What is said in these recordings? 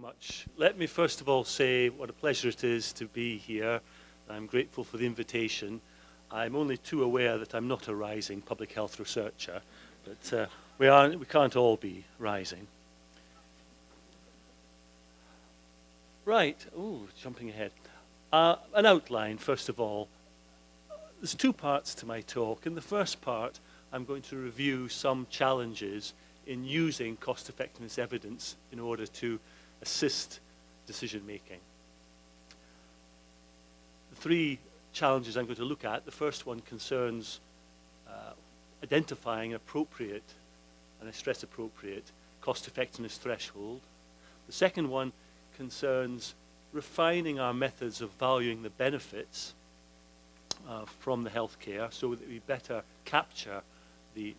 much. Let me first of all say what a pleasure it is to be here. I'm grateful for the invitation. I'm only too aware that I'm not a rising public health researcher, but we can't all be rising. Right, jumping ahead. An outline, first of all. There's two parts to my talk. In the first part, I'm going to review some challenges in using cost-effectiveness evidence in order to assist decision-making. The three challenges I'm going to look at, the first one concerns identifying appropriate, and I stress appropriate, cost-effectiveness threshold. The second one concerns refining our methods of valuing the benefits from the healthcare so that we better capture the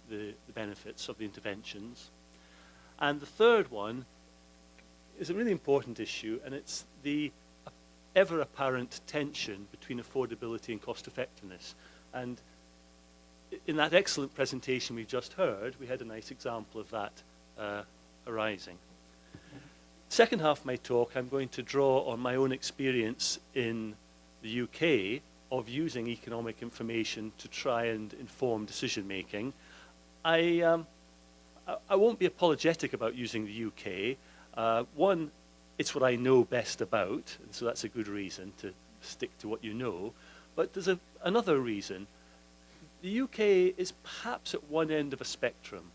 benefits of the interventions. And the third one is a really important issue, and it's the ever apparent tension between affordability and cost effectiveness. And in that excellent presentation we've just heard, we had a nice example of that arising. Second half of my talk, I'm going to draw on my own experience in the UK of using economic information to try and inform decision making. I won't be apologetic about using the UK. One, it's what I know best about, and so that's a good reason to stick to what you know. But there's another reason. The UK is perhaps at one end of a spectrum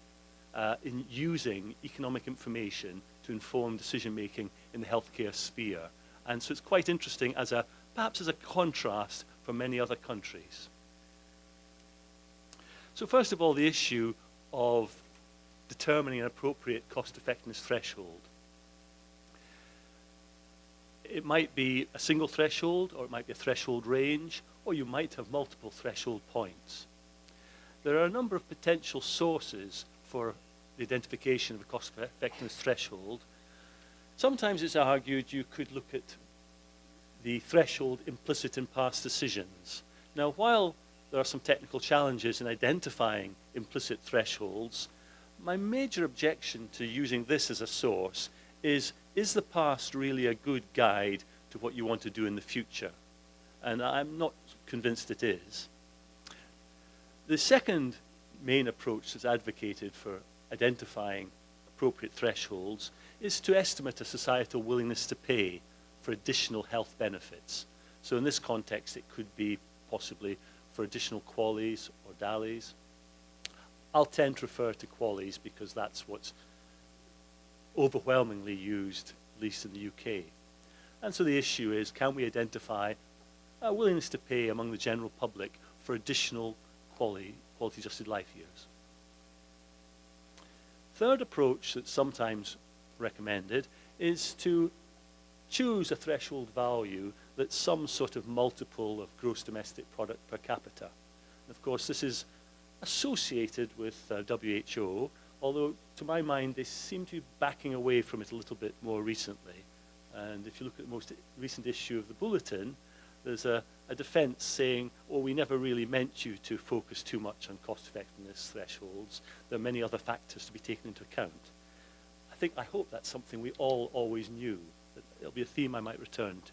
in using economic information to inform decision making in the healthcare sphere. And so it's quite interesting perhaps as a contrast from many other countries. So first of all, the issue of determining an appropriate cost-effectiveness threshold. It might be a single threshold, or it might be a threshold range, or you might have multiple threshold points. There are a number of potential sources for the identification of a cost-effectiveness threshold. Sometimes it's argued you could look at the threshold implicit in past decisions. Now, while there are some technical challenges in identifying implicit thresholds, my major objection to using this as a source is the past really a good guide to what you want to do in the future? And I'm not convinced it is. The second main approach that's advocated for identifying appropriate thresholds is to estimate a societal willingness to pay for additional health benefits. So in this context, it could be possibly for additional QALYs or DALYs. I'll tend to refer to QALYs because that's what's overwhelmingly used, at least in the UK. And so the issue is, can we identify a willingness to pay among the general public for additional quality-adjusted life years? Third approach that's sometimes recommended is to choose a threshold value that's some sort of multiple of gross domestic product per capita. And of course, this is associated with WHO, although to my mind, they seem to be backing away from it a little bit more recently. And if you look at the most recent issue of the Bulletin, there's a defense saying, oh, we never really meant you to focus too much on cost-effectiveness thresholds. There are many other factors to be taken into account. I hope that's something we all always knew. That it'll be a theme I might return to.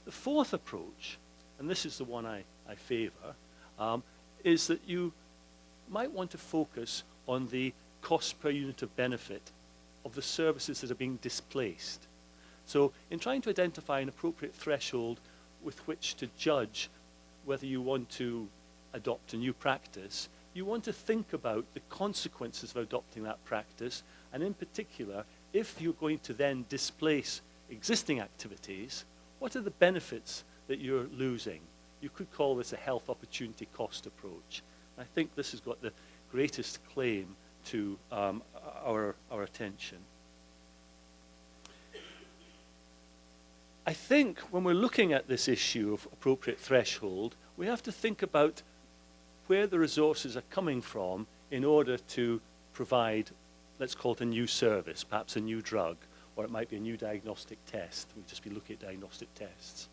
The fourth approach, and this is the one I favor, is that you might want to focus on the cost per unit of benefit of the services that are being displaced. So in trying to identify an appropriate threshold with which to judge whether you want to adopt a new practice, you want to think about the consequences of adopting that practice, and in particular, if you're going to then displace existing activities, what are the benefits that you're losing? You could call this a health opportunity cost approach. I think this has got the greatest claim to our attention. I think when we're looking at this issue of appropriate threshold, we have to think about where the resources are coming from in order to provide, let's call it a new service, perhaps a new drug, or it might be a new diagnostic test. We'll just be looking at diagnostic tests.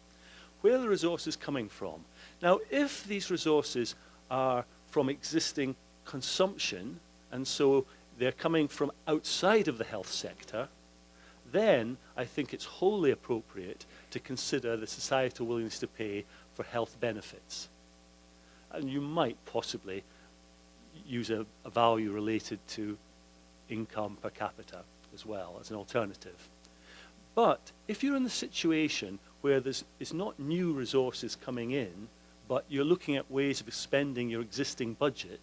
Where are the resources coming from? Now, if these resources are from existing consumption, and so they're coming from outside of the health sector, then I think it's wholly appropriate to consider the societal willingness to pay for health benefits. And you might possibly use a value related to income per capita as well as an alternative. But if you're in the situation where there's not new resources coming in, but you're looking at ways of spending your existing budget,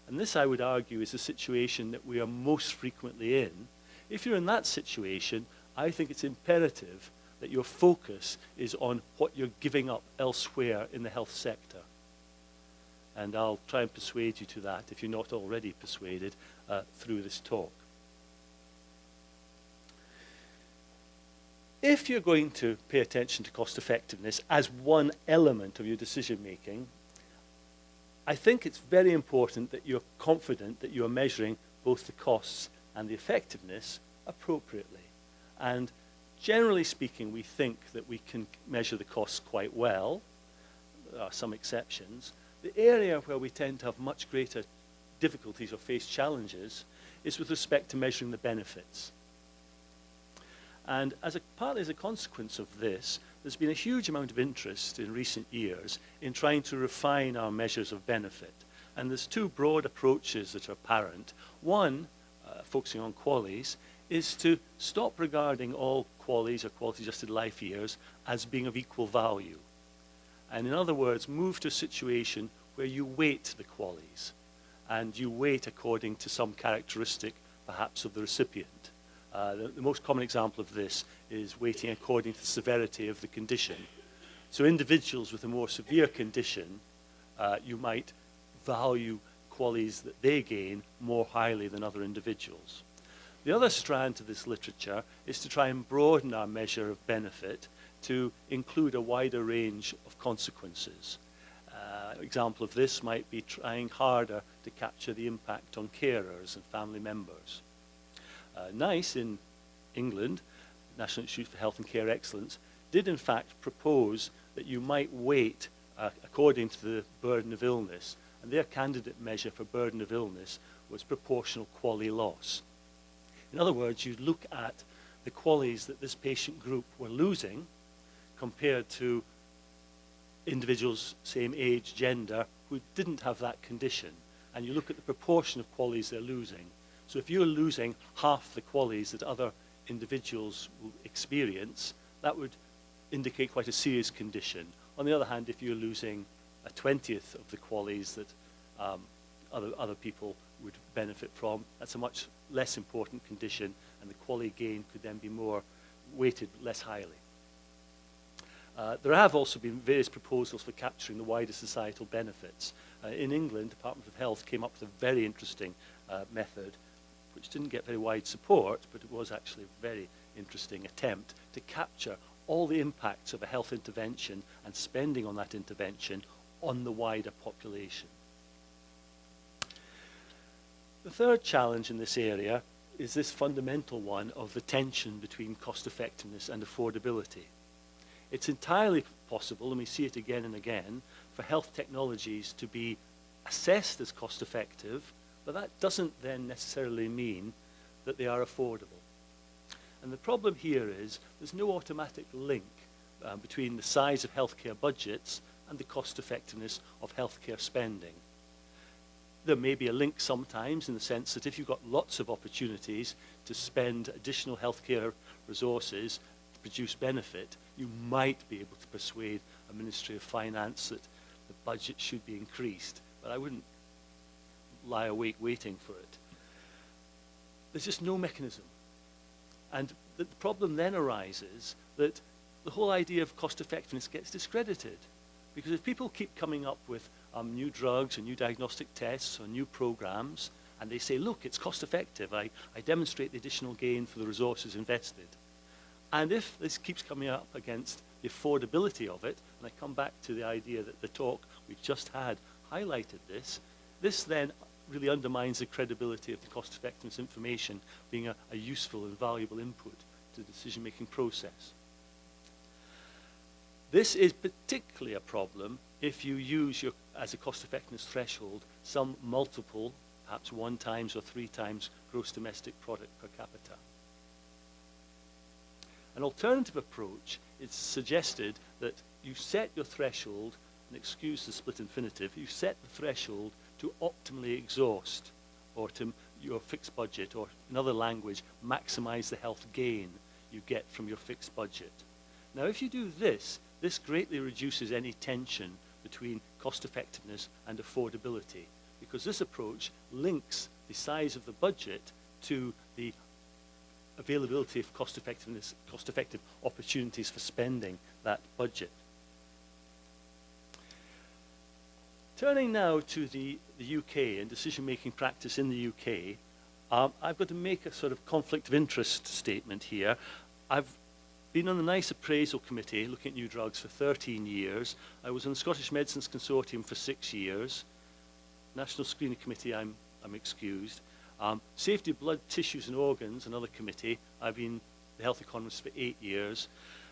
and this I would argue is the situation that we are most frequently in, if you're in that situation, I think it's imperative that your focus is on what you're giving up elsewhere in the health sector. And I'll try and persuade you to that if you're not already persuaded through this talk. If you're going to pay attention to cost effectiveness as one element of your decision making, I think it's very important that you're confident that you're measuring both the costs and the effectiveness appropriately. And generally speaking, we think that we can measure the costs quite well. There are some exceptions. The area where we tend to have much greater difficulties or face challenges is with respect to measuring the benefits. And partly as a consequence of this, there's been a huge amount of interest in recent years in trying to refine our measures of benefit. And there's two broad approaches that are apparent. One, focusing on QALYs, is to stop regarding all QALYs or quality-adjusted life years as being of equal value. And in other words, move to a situation where you weight the QALYs, and you weight according to some characteristic, perhaps, of the recipient. The most common example of this is weighting according to the severity of the condition. So individuals with a more severe condition, you might value QALYs that they gain more highly than other individuals. The other strand to this literature is to try and broaden our measure of benefit to include a wider range of consequences. An example of this might be trying harder to capture the impact on carers and family members. NICE in England, National Institute for Health and Care Excellence, did in fact propose that you might weight according to the burden of illness, and their candidate measure for burden of illness was proportional QALY loss. In other words, you'd look at the QALYs that this patient group were losing compared to individuals, same age, gender, who didn't have that condition, and you look at the proportion of QALYs they're losing. So if you're losing half the QALYs that other individuals will experience, that would indicate quite a serious condition. On the other hand, if you're losing a 20th of the QALYs that other people would benefit from, that's a much less important condition, and the QALY gain could then be more weighted less highly. There have also been various proposals for capturing the wider societal benefits. In England, the Department of Health came up with a very interesting method, which didn't get very wide support, but it was actually a very interesting attempt to capture all the impacts of a health intervention and spending on that intervention on the wider population. The third challenge in this area is this fundamental one of the tension between cost effectiveness and affordability. It's entirely possible, and we see it again and again, for health technologies to be assessed as cost effective, but that doesn't then necessarily mean that they are affordable. And the problem here is there's no automatic link between the size of healthcare budgets and the cost effectiveness of healthcare spending. There may be a link sometimes in the sense that if you've got lots of opportunities to spend additional healthcare resources to produce benefit, you might be able to persuade a Ministry of Finance that the budget should be increased. But I wouldn't lie awake waiting for it. There's just no mechanism. And the problem then arises that the whole idea of cost effectiveness gets discredited. Because if people keep coming up with new drugs and new diagnostic tests or new programs, and they say, look, it's cost effective, I demonstrate the additional gain for the resources invested. And if this keeps coming up against the affordability of it, and I come back to the idea that the talk we've just had highlighted this then really undermines the credibility of the cost effectiveness information being a useful and valuable input to the decision-making process. This is particularly a problem if you use as a cost effectiveness threshold some multiple, perhaps 1 times or 3 times gross domestic product per capita. An alternative approach is suggested that you set your threshold, and excuse the split infinitive, you set the threshold to optimally exhaust, or to your fixed budget, or in other language, maximize the health gain you get from your fixed budget. Now, if you do this, this greatly reduces any tension between cost effectiveness and affordability, because this approach links the size of the budget to the availability of cost-effective opportunities for spending that budget. Turning now to the UK and decision-making practice in the UK, I've got to make a sort of conflict of interest statement here. I've been on the NICE Appraisal Committee looking at new drugs for 13 years. I was on the Scottish Medicines Consortium for 6 years. National Screening Committee, I'm excused. Safety of Blood, Tissues and Organs, another committee. I've been the health economist for 8 years.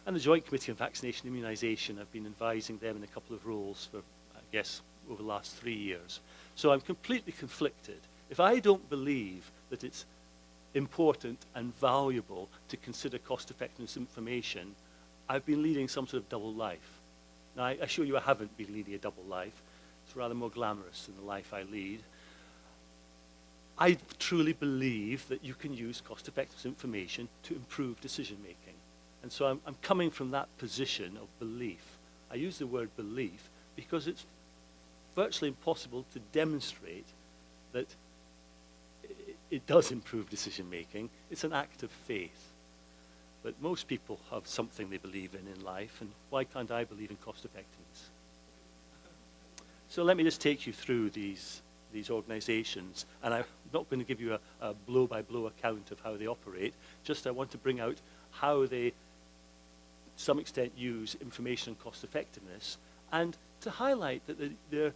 And the Joint Committee on Vaccination and Immunisation, I've been advising them in a couple of roles for, I guess, over the last 3 years. So I'm completely conflicted. If I don't believe that it's important and valuable to consider cost-effectiveness information, I've been leading some sort of double life. Now, I assure you I haven't been leading a double life. It's rather more glamorous than the life I lead. I truly believe that you can use cost-effectiveness information to improve decision-making. And so I'm coming from that position of belief. I use the word belief because it's virtually impossible to demonstrate that it does improve decision-making. It's an act of faith. But most people have something they believe in life, and why can't I believe in cost-effectiveness? So let me just take you through these organizations, and I'm not going to give you a blow-by-blow account of how they operate, just I want to bring out how they, to some extent, use information and cost-effectiveness, and to highlight that they're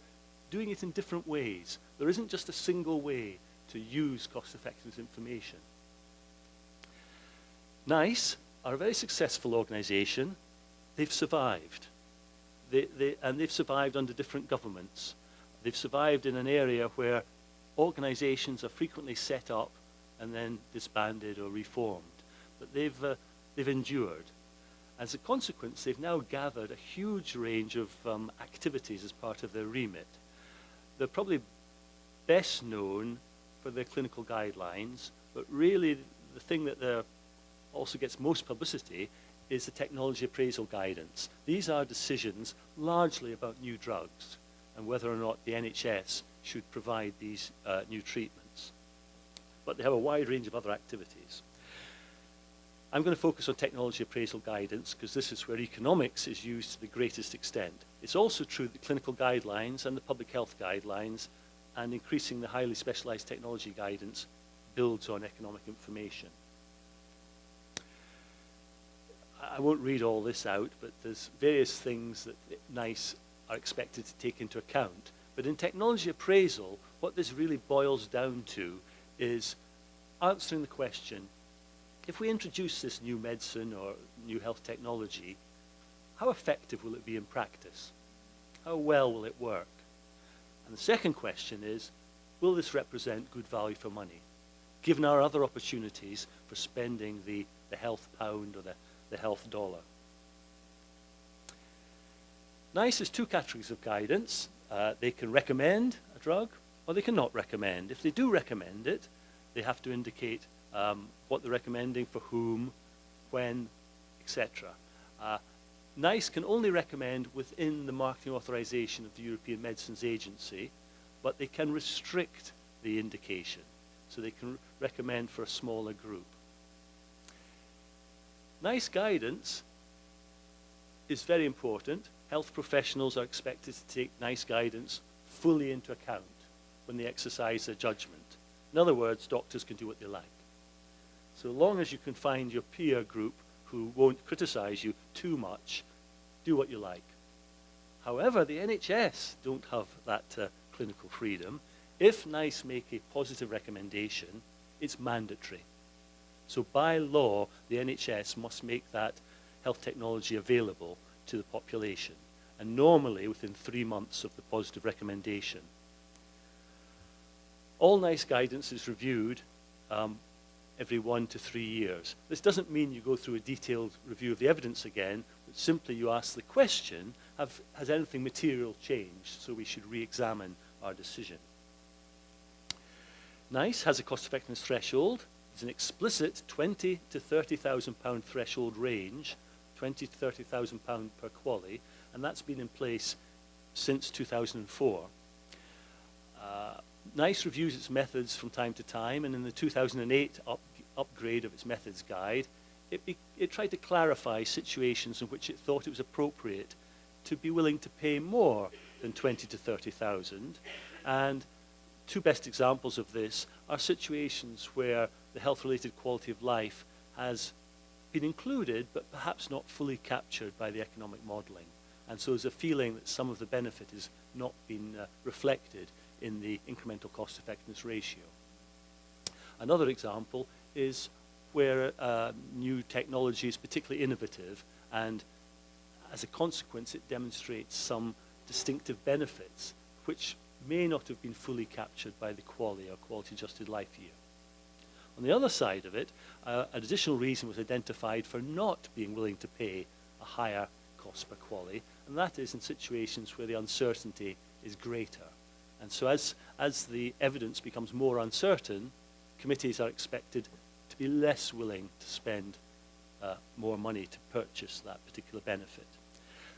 doing it in different ways. There isn't just a single way to use cost-effectiveness information. NICE are a very successful organization. They've survived. And they've survived under different governments. They've survived in an area where organizations are frequently set up and then disbanded or reformed. But they've endured. As a consequence, they've now gathered a huge range of activities as part of their remit. They're probably best known for their clinical guidelines, but really the thing that also gets most publicity is the technology appraisal guidance. These are decisions largely about new drugs and whether or not the NHS should provide these new treatments. But they have a wide range of other activities. I'm going to focus on technology appraisal guidance because this is where economics is used to the greatest extent. It's also true that clinical guidelines and the public health guidelines and increasing the highly specialized technology guidance builds on economic information. I won't read all this out, but there's various things that NICE are expected to take into account. But in technology appraisal, what this really boils down to is answering the question, if we introduce this new medicine or new health technology, how effective will it be in practice? How well will it work? And the second question is, will this represent good value for money, given our other opportunities for spending the health pound or the health dollar? NICE has two categories of guidance. They can recommend a drug or they cannot recommend. If they do recommend it, they have to indicate what they're recommending, for whom, when, etc. NICE can only recommend within the marketing authorization of the European Medicines Agency, but they can restrict the indication. So they can recommend for a smaller group. NICE guidance is very important. Health professionals are expected to take NICE guidance fully into account when they exercise their judgment. In other words, doctors can do what they like. So long as you can find your peer group who won't criticize you too much, do what you like. However, the NHS don't have that clinical freedom. If NICE make a positive recommendation, it's mandatory. So by law, the NHS must make that health technology available to the population, and normally within 3 months of the positive recommendation. All NICE guidance is reviewed every 1 to 3 years. This doesn't mean you go through a detailed review of the evidence again, but simply you ask the question, has anything material changed, so we should re-examine our decision. NICE has a cost effectiveness threshold. It's an explicit £20,000 to £30,000 threshold range, £20,000 to £30,000 per QALY, and that's been in place since 2004. NICE reviews its methods from time to time, and in the 2008 upgrade of its methods guide, it tried to clarify situations in which it thought it was appropriate to be willing to pay more than 20 to 30,000. And two best examples of this are situations where the health-related quality of life has been included, but perhaps not fully captured by the economic modelling. And so there's a feeling that some of the benefit has not been reflected in the incremental cost effectiveness ratio. Another example is where new technology is particularly innovative, and as a consequence it demonstrates some distinctive benefits which may not have been fully captured by the QALY, or quality adjusted life year. On the other side of it, an additional reason was identified for not being willing to pay a higher cost per QALY, and that is in situations where the uncertainty is greater. And so as the evidence becomes more uncertain, committees are expected to be less willing to spend more money to purchase that particular benefit.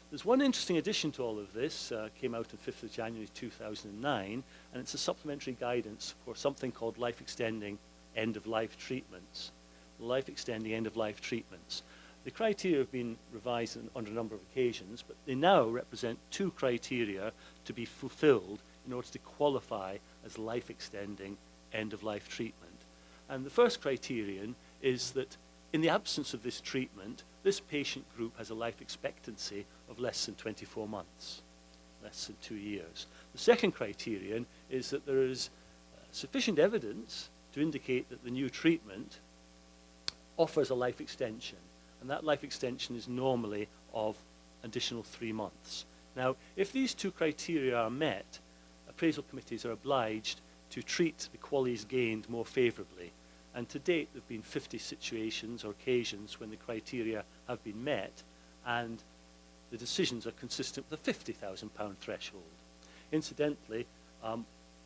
There's one interesting addition to all of this, came out on 5th of January 2009, and it's a supplementary guidance for something called life-extending end-of-life treatments. Life-extending end-of-life treatments. The criteria have been revised on a number of occasions, but they now represent two criteria to be fulfilled in order to qualify as life-extending end-of-life treatment. And the first criterion is that in the absence of this treatment, this patient group has a life expectancy of less than 24 months, less than 2 years. The second criterion is that there is sufficient evidence to indicate that the new treatment offers a life extension, and that life extension is normally of additional 3 months. Now, if these two criteria are met, appraisal committees are obliged to treat the QALYs gained more favourably. And to date, there have been 50 situations or occasions when the criteria have been met, and the decisions are consistent with the £50,000 threshold. Incidentally,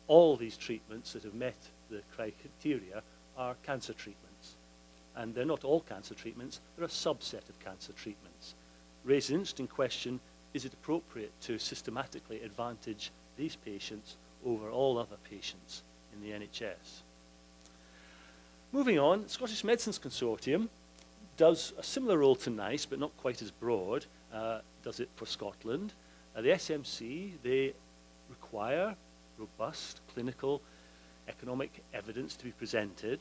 all these treatments that have met the criteria are cancer treatments. And they're not all cancer treatments, they're a subset of cancer treatments. Raises an interesting question, is it appropriate to systematically advantage these patients over all other patients in the NHS? Moving on, the Scottish Medicines Consortium does a similar role to NICE, but not quite as broad, does it for Scotland. The SMC, they require robust clinical economic evidence to be presented.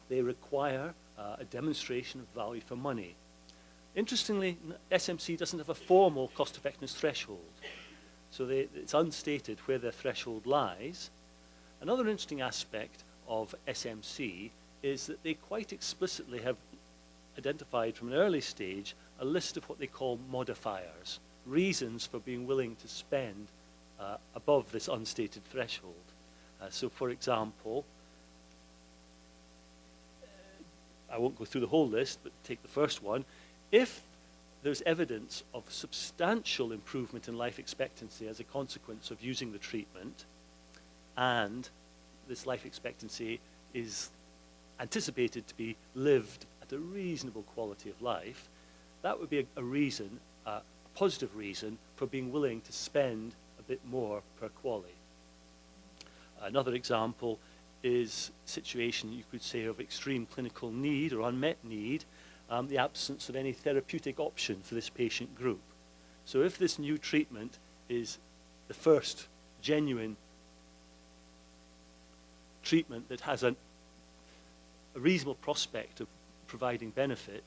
They require a demonstration of value for money. Interestingly, SMC doesn't have a formal cost effectiveness threshold, so it's unstated where their threshold lies. Another interesting aspect of SMC is that they quite explicitly have identified from an early stage a list of what they call modifiers, reasons for being willing to spend above this unstated threshold. So for example, I won't go through the whole list, but take the first one. If there's evidence of substantial improvement in life expectancy as a consequence of using the treatment, and this life expectancy is anticipated to be lived at a reasonable quality of life, that would be a reason, a positive reason for being willing to spend a bit more per QALY. Another example is a situation, you could say, of extreme clinical need or unmet need, the absence of any therapeutic option for this patient group. So if this new treatment is the first genuine treatment that has a reasonable prospect of providing benefit,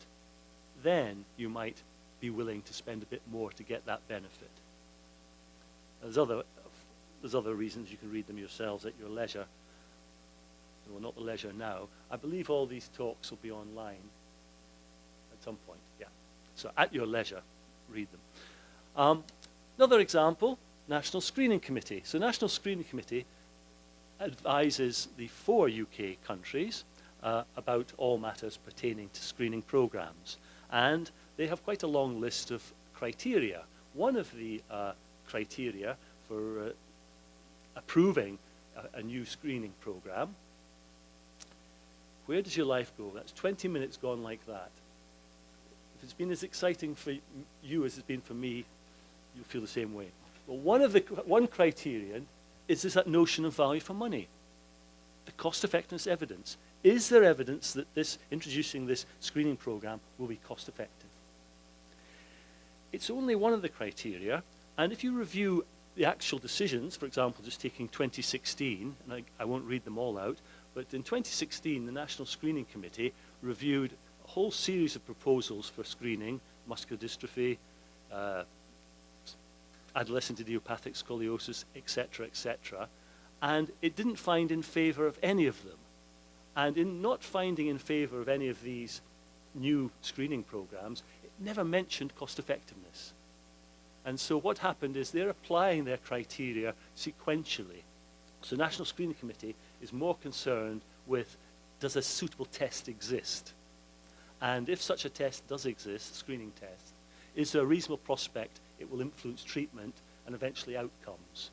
then you might be willing to spend a bit more to get that benefit. There's other reasons, you can read them yourselves at your leisure. Well, not the leisure now. I believe all these talks will be online at some point, yeah. So at your leisure, read them. Another example, National Screening Committee. So National Screening Committee advises the 4 UK countries about all matters pertaining to screening programs. And they have quite a long list of criteria. One of the criteria for approving a new screening program. Where does your life go? That's 20 minutes gone like that. If it's been as exciting for you as it's been for me, you'll feel the same way. Well, one criterion is that notion of value for money. The cost effectiveness evidence. Is there evidence that introducing this screening program will be cost effective? It's only one of the criteria, and if you review the actual decisions, for example, just taking 2016, and I won't read them all out, but in 2016, the National Screening Committee reviewed a whole series of proposals for screening, muscular dystrophy, adolescent idiopathic scoliosis, etc., and it didn't find in favor of any of them. And in not finding in favor of any of these new screening programs, it never mentioned cost effectiveness. And so what happened is they're applying their criteria sequentially. So the National Screening Committee is more concerned with, does a suitable test exist? And if such a test does exist, screening test, is there a reasonable prospect it will influence treatment and eventually outcomes?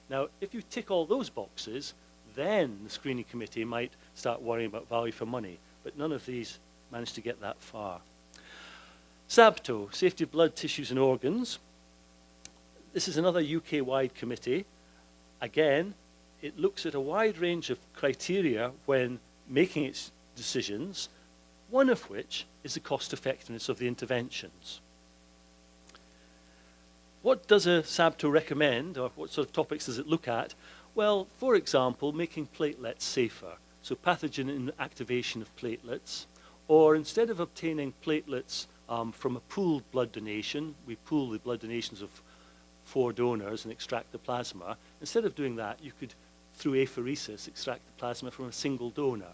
Now, if you tick all those boxes, then the screening committee might start worrying about value for money, but none of these managed to get that far. SABTO, Safety of Blood, Tissues and Organs. This is another UK-wide committee. Again, it looks at a wide range of criteria when making its decisions, one of which is the cost effectiveness of the interventions. What does a SABTO recommend, or what sort of topics does it look at? Well, for example, making platelets safer, so pathogen inactivation of platelets, or instead of obtaining platelets from a pooled blood donation, we pool the blood donations of 4 donors and extract the plasma. Instead of doing that, you could, through apheresis, extract the plasma from a single donor.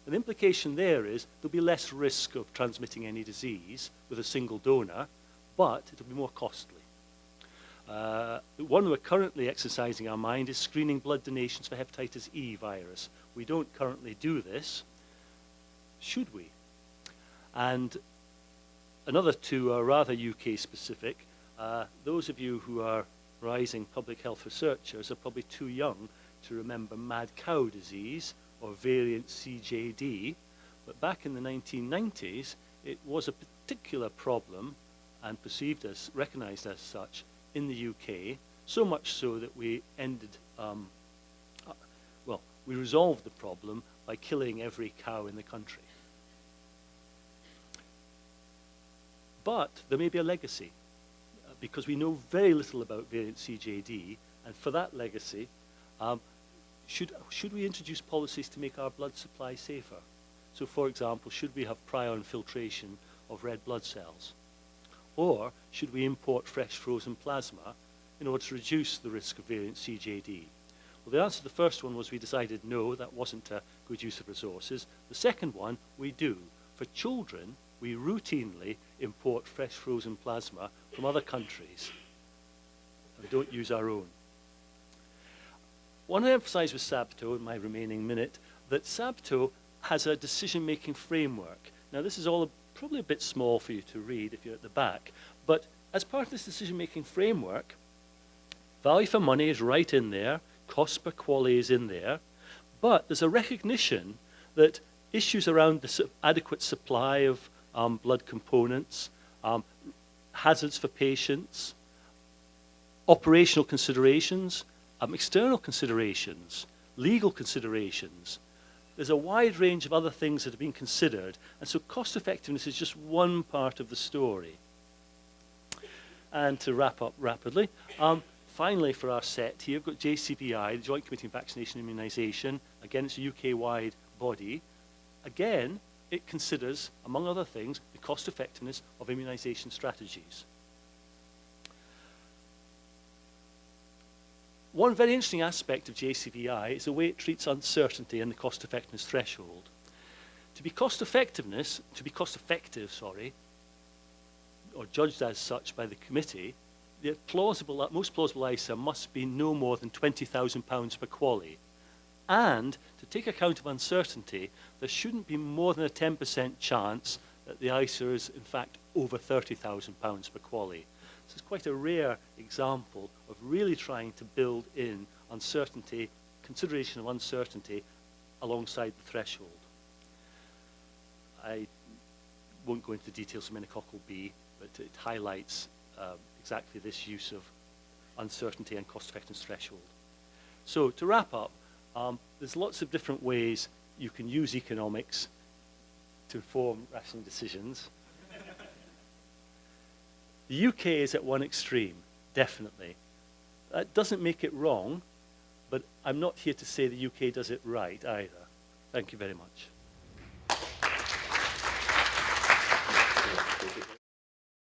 And the implication there is there'll be less risk of transmitting any disease with a single donor, but it'll be more costly. The one we're currently exercising our mind is screening blood donations for hepatitis E virus. We don't currently do this. Should we? And another two are rather UK specific. Those of you who are rising public health researchers are probably too young to remember mad cow disease or variant CJD, but back in the 1990s it was a particular problem and perceived as, recognized as such in the UK, so much so that we we resolved the problem by killing every cow in the country. But there may be a legacy, because we know very little about variant CJD, and for that legacy, should we introduce policies to make our blood supply safer? So, for example, should we have prior infiltration of red blood cells? Or should we import fresh frozen plasma in order to reduce the risk of variant CJD? Well, the answer to the first one was we decided no, that wasn't a good use of resources. The second one, we do. For children, we routinely import fresh frozen plasma from other countries and don't use our own. I want to emphasize with SABTO, in my remaining minute, that SABTO has a decision-making framework. Now, this is all probably a bit small for you to read if you're at the back, but as part of this decision-making framework, value for money is right in there, cost per quality is in there, but there's a recognition that issues around the adequate supply of blood components, hazards for patients, operational considerations, external considerations, legal considerations. There's a wide range of other things that have been considered, and so cost effectiveness is just one part of the story. And to wrap up rapidly, finally for our set here, we've got JCVI, the Joint Committee on Vaccination and Immunisation. Again, it's a UK-wide body. Again, it considers, among other things, the cost effectiveness of immunisation strategies. One very interesting aspect of JCVI is the way it treats uncertainty and the cost effectiveness threshold. To be cost effective, or judged as such by the committee, the most plausible ISA must be no more than £20,000 per quality. And to take account of uncertainty, there shouldn't be more than a 10% chance that the ISA is in fact over £30,000 per QALY. This is quite a rare example of really trying to build in uncertainty, consideration of uncertainty alongside the threshold. I won't go into the details of meningococcal B, but it highlights exactly this use of uncertainty and cost effectiveness threshold. So to wrap up, there's lots of different ways you can use economics to inform rationing decisions. The UK is at one extreme, definitely. That doesn't make it wrong, but I'm not here to say the UK does it right either. Thank you very much.